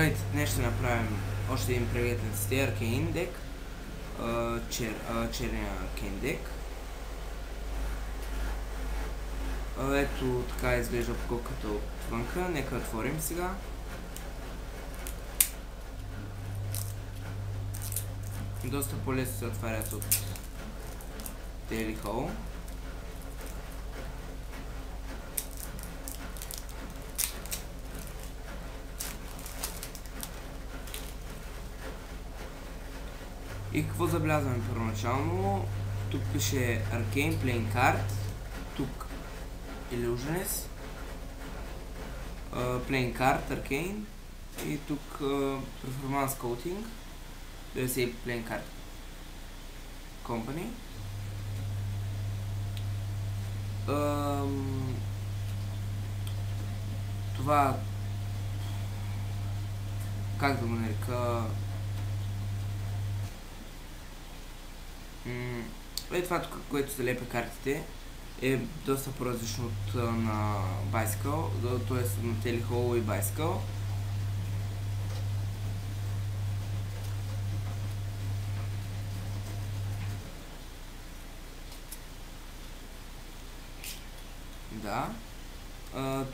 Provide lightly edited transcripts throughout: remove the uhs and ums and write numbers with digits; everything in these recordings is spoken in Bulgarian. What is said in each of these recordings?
Айде, днес ще направим още един преглед на тези Arcane Deck. Черния Arcane Deck. Ето така изглежда покупката отвънка. Нека отворим сега. Доста по-лесно се отварят от Daily Hall. И какво забелязваме първоначално? Тук пише Arcane Playing Card, тук Illusionist, Playing Card Arcane и тук Performance Coating, да се Playing Card Company. Това, как да го нарека, това тук, което се лепя картите, е доста по-различно от на Bicycle, т.е. на Telehall и Bicycle. Да.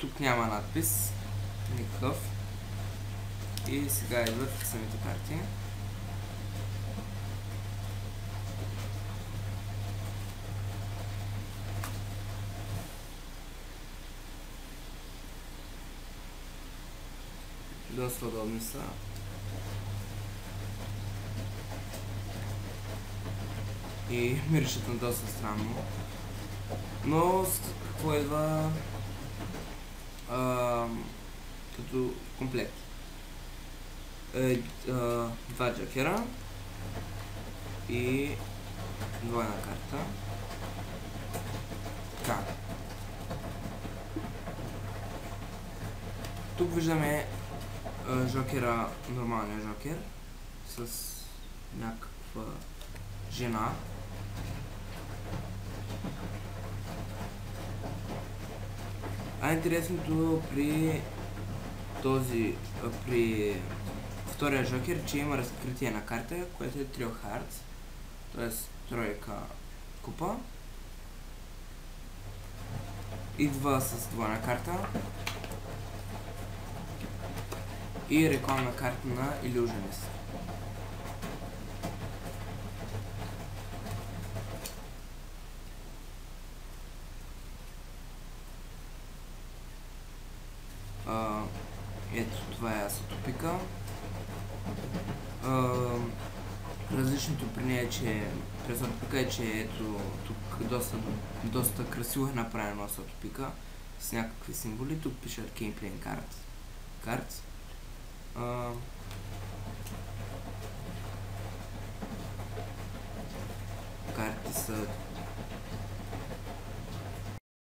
Тук няма надпис, никакъв. И сега идват самите карти. Доста удобни са. И миришат на доста странно. Но какво идва като комплект? Два джокера и двойна карта. Така. Тук виждаме жокера, нормалния жокер с някаква жена. Интересното при при втория жокер, че има разкритие на карта, което е Trio Hearts, т.е. тройка купа. Идва с двойна карта и рекламна карта на Illusionist. Ето това е Асотопика. Различното при нея, че през Асотопика е, че ето тук доста красиво е направено Асотопика с някакви символи. Тук пише Arcane Playing Cards. Карти са